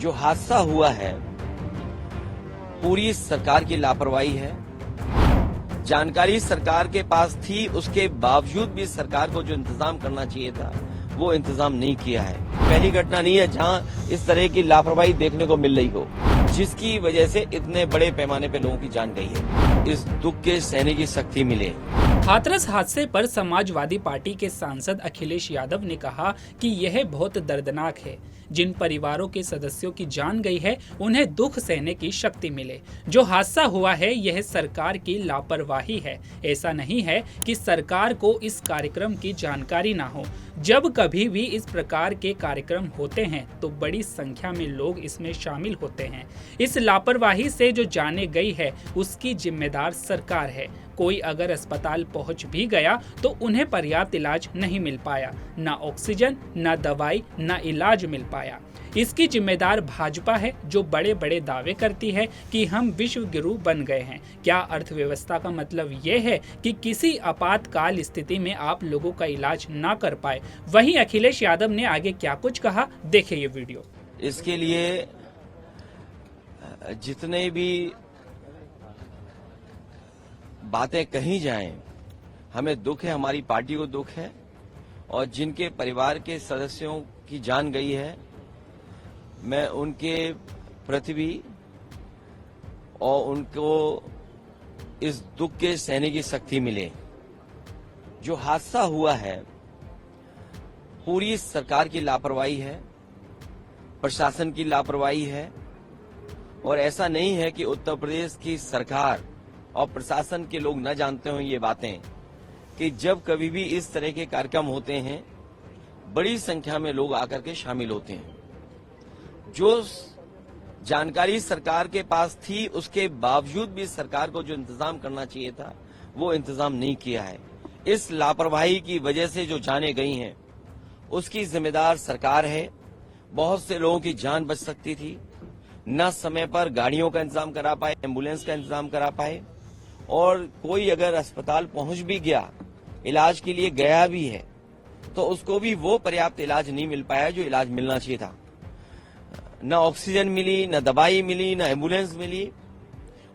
जो हादसा हुआ है पूरी सरकार की लापरवाही है। जानकारी सरकार के पास थी, उसके बावजूद भी सरकार को जो इंतजाम करना चाहिए था वो इंतजाम नहीं किया है। पहली घटना नहीं है जहां इस तरह की लापरवाही देखने को मिल रही हो, जिसकी वजह से इतने बड़े पैमाने पे लोगों की जान गई है। इस दुख के सहने की शक्ति मिले। हाथरस हादसे पर समाजवादी पार्टी के सांसद अखिलेश यादव ने कहा कि यह बहुत दर्दनाक है। जिन परिवारों के सदस्यों की जान गई है उन्हें दुख सहने की शक्ति मिले। जो हादसा हुआ है यह सरकार की लापरवाही है। ऐसा नहीं है कि सरकार को इस कार्यक्रम की जानकारी ना हो। जब कभी भी इस प्रकार के कार्यक्रम होते हैं तो बड़ी संख्या में लोग इसमें शामिल होते हैं। इस लापरवाही से जो जाने गई है उसकी जिम्मेदार सरकार है। कोई अगर अस्पताल पहुंच भी गया तो उन्हें पर्याप्त इलाज नहीं मिल पाया, ना ऑक्सीजन, ना दवाई, ना इलाज मिल पाया। इसकी जिम्मेदार भाजपा है, जो बड़े बड़े दावे करती है कि हम विश्व गुरु बन गए हैं। क्या अर्थव्यवस्था का मतलब ये है कि किसी आपातकाल स्थिति में आप लोगों का इलाज ना कर पाए? वहीं अखिलेश यादव ने आगे क्या कुछ कहा, देखिए ये वीडियो। इसके लिए जितने भी बातें कही जाएं, हमें दुख है, हमारी पार्टी को दुख है, और जिनके परिवार के सदस्यों की जान गई है, मैं उनके प्रति भी और उनको इस दुख के सहने की शक्ति मिले। जो हादसा हुआ है पूरी सरकार की लापरवाही है, प्रशासन की लापरवाही है। और ऐसा नहीं है कि उत्तर प्रदेश की सरकार और प्रशासन के लोग न जानते हो ये बातें, कि जब कभी भी इस तरह के कार्यक्रम होते हैं बड़ी संख्या में लोग आकर के शामिल होते हैं। जो जानकारी सरकार के पास थी उसके बावजूद भी सरकार को जो इंतजाम करना चाहिए था वो इंतजाम नहीं किया है। इस लापरवाही की वजह से जो जाने गई हैं उसकी जिम्मेदार सरकार है। बहुत से लोगों की जान बच सकती थी। न समय पर गाड़ियों का इंतजाम करा पाए, एम्बुलेंस का इंतजाम करा पाए, और कोई अगर अस्पताल पहुंच भी गया, इलाज के लिए गया भी है, तो उसको भी वो पर्याप्त इलाज नहीं मिल पाया जो इलाज मिलना चाहिए था। न ऑक्सीजन मिली, न दवाई मिली, न एम्बुलेंस मिली,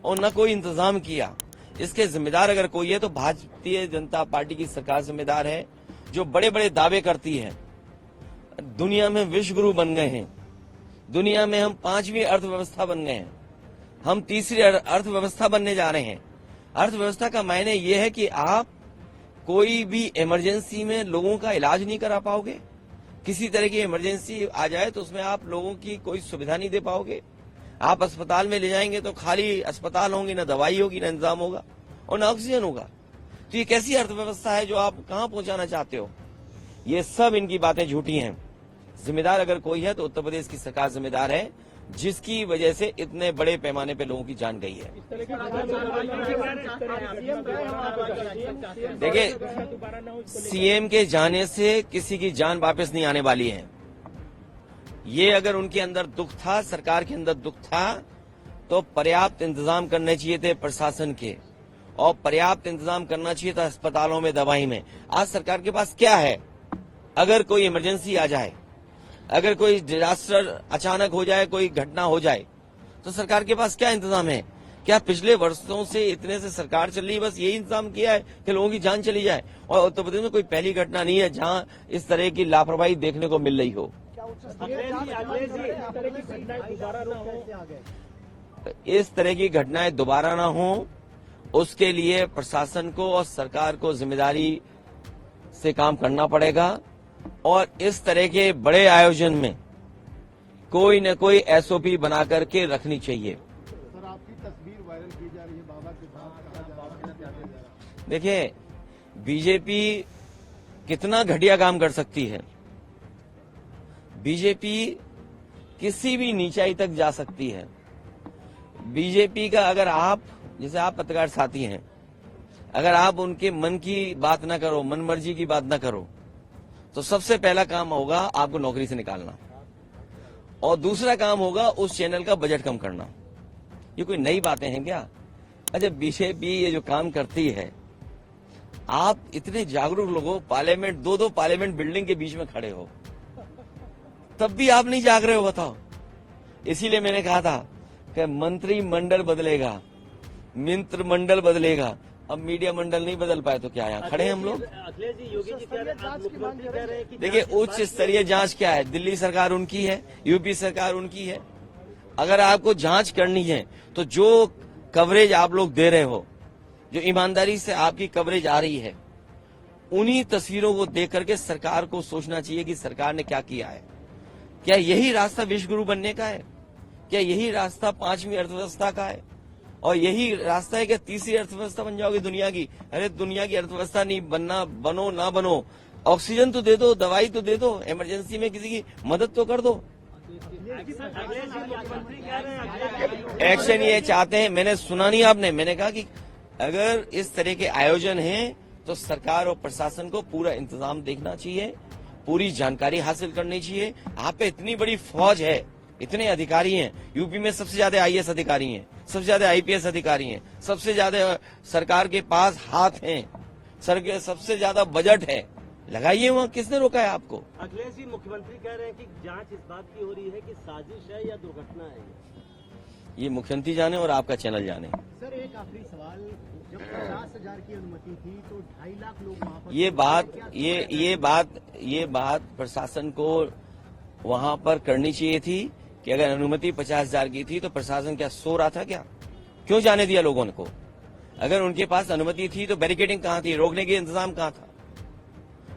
और न कोई इंतजाम किया। इसके जिम्मेदार अगर कोई है तो भारतीय जनता पार्टी की सरकार जिम्मेदार है, जो बड़े बड़े दावे करती है। दुनिया में विश्व गुरु बन गए हैं, दुनिया में हम 5वीं अर्थव्यवस्था बन गए हैं, हम तीसरी अर्थव्यवस्था बनने जा रहे हैं। अर्थव्यवस्था का मायने यह है कि आप कोई भी इमरजेंसी में लोगों का इलाज नहीं करा पाओगे। किसी तरह की इमरजेंसी आ जाए तो उसमें आप लोगों की कोई सुविधा नहीं दे पाओगे। आप अस्पताल में ले जाएंगे तो खाली अस्पताल होंगे, न दवाई होगी, न इंतजाम होगा, और न ऑक्सीजन होगा। तो ये कैसी अर्थव्यवस्था है जो आप कहां पहुंचाना चाहते हो? ये सब इनकी बातें झूठी हैं। जिम्मेदार अगर कोई है तो उत्तर प्रदेश की सरकार जिम्मेदार है, जिसकी वजह से इतने बड़े पैमाने पे लोगों की जान गई है। देखिए, सीएम के जाने से किसी की जान वापस नहीं आने वाली है। ये अगर उनके अंदर दुख था, सरकार के अंदर दुख था, तो पर्याप्त इंतजाम करने चाहिए थे प्रशासन के, और पर्याप्त इंतजाम करना चाहिए था अस्पतालों में, दवाई में। आज सरकार के पास क्या है? अगर कोई इमरजेंसी आ जाए, अगर कोई डिजास्टर अचानक हो जाए, कोई घटना हो जाए, तो सरकार के पास क्या इंतजाम है? क्या पिछले वर्षों से इतने से सरकार चल रही है, बस यही इंतजाम किया है कि लोगों की जान चली जाए? और उत्तर प्रदेश में कोई पहली घटना नहीं है जहां इस तरह की लापरवाही देखने को मिल रही हो। इस तरह की घटनाएं दोबारा ना हो, उसके लिए प्रशासन को और सरकार को जिम्मेदारी से काम करना पड़ेगा। और इस तरह के बड़े आयोजन में कोई न कोई एसओपी बना करके रखनी चाहिए। सर, आपकी तस्वीर वायरल की जा रही है, बाबा के साथ। देखिए, बीजेपी कितना घटिया काम कर सकती है। बीजेपी किसी भी नीचाई तक जा सकती है। बीजेपी का अगर आप, जैसे आप पत्रकार साथी हैं, अगर आप उनके मन की बात ना करो, मन मर्जी की बात ना करो, तो सबसे पहला काम होगा आपको नौकरी से निकालना, और दूसरा काम होगा उस चैनल का बजट कम करना। ये कोई नई बातें हैं क्या? अच्छा, बीजेपी ये जो काम करती है, आप इतने जागरूक लोग हो, पार्लियामेंट, दो पार्लियामेंट बिल्डिंग के बीच में खड़े हो, तब भी आप नहीं जाग रहे हो। बताओ, इसीलिए मैंने कहा था कि मंत्रिमंडल बदलेगा, मंत्रिमंडल बदलेगा, अब मीडिया मंडल नहीं बदल पाए तो क्या यहाँ खड़े हैं हम लोग। अखिलेश जी, योगी जी कह रहे हैं, आप मुख्यमंत्री कह रहे हैं कि देखिए, उच्च स्तरीय जांच क्या है, दिल्ली सरकार उनकी है, यूपी सरकार उनकी है। अगर आपको जांच करनी है तो जो कवरेज आप लोग दे रहे हो, जो ईमानदारी से आपकी कवरेज आ रही है, उन्हीं तस्वीरों को देख करके सरकार को सोचना चाहिए कि सरकार ने क्या किया है। क्या यही रास्ता विश्व गुरु बनने का है? क्या यही रास्ता 5वीं अर्थव्यवस्था का है? और यही रास्ता है कि तीसरी अर्थव्यवस्था बन जाओगे दुनिया की? अरे दुनिया की अर्थव्यवस्था नहीं बनना, बनो ना बनो, ऑक्सीजन तो दे दो, दवाई तो दे दो, इमरजेंसी में किसी की मदद तो कर दो। अखिलेश जी मुख्यमंत्री कह रहे हैं एक्शन ये चाहते हैं, मैंने सुना नहीं आपने, मैंने कहा कि अगर इस तरह के आयोजन हैं तो सरकार और प्रशासन को पूरा इंतजाम देखना चाहिए, पूरी जानकारी हासिल करनी चाहिए। आप पे इतनी बड़ी फौज है, इतने अधिकारी हैं, यूपी में सबसे ज्यादा आईएएस अधिकारी हैं, सबसे ज्यादा आईपीएस अधिकारी हैं, सबसे ज्यादा सरकार के पास हाथ हैं, सबसे ज्यादा बजट है, लगाइए वहाँ। किसने रोका है आपको? अखिलेश जी मुख्यमंत्री कह रहे हैं कि जांच इस बात की हो रही है कि साजिश है या दुर्घटना है। ये मुख्यमंत्री जाने और आपका चैनल जाने। सर एक आखिरी सवाल, जब 50,000 की अनुमति थी तो 2.5 लाख लोग वहाँ पर ये बात प्रशासन को वहाँ पर करनी चाहिए थी कि अगर अनुमति 50,000 की थी तो प्रशासन क्या सो रहा था क्या? क्यों जाने दिया लोगों को? अगर उनके पास अनुमति थी तो बैरिकेडिंग कहाँ थी, रोकने के इंतजाम कहाँ था?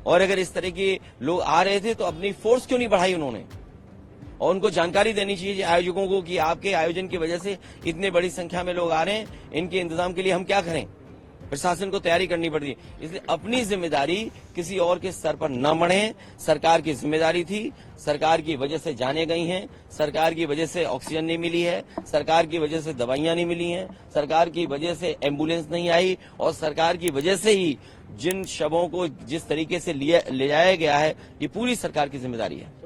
और अगर इस तरह के लोग आ रहे थे तो अपनी फोर्स क्यों नहीं बढ़ाई उन्होंने? और उनको जानकारी देनी चाहिए आयोजकों को कि आपके आयोजन की वजह से इतने बड़ी संख्या में लोग आ रहे हैं, इनके इंतजाम के लिए हम क्या करें? प्रशासन को तैयारी करनी पड़ती है। इसलिए अपनी जिम्मेदारी किसी और के सर पर न मढ़े। सरकार की जिम्मेदारी थी, सरकार की वजह से जाने गई हैं, सरकार की वजह से ऑक्सीजन नहीं मिली है, सरकार की वजह से दवाइयां नहीं मिली हैं, सरकार की वजह से एम्बुलेंस नहीं आई, और सरकार की वजह से ही जिन शवों को जिस तरीके से ले जाया गया है, ये पूरी सरकार की जिम्मेदारी है।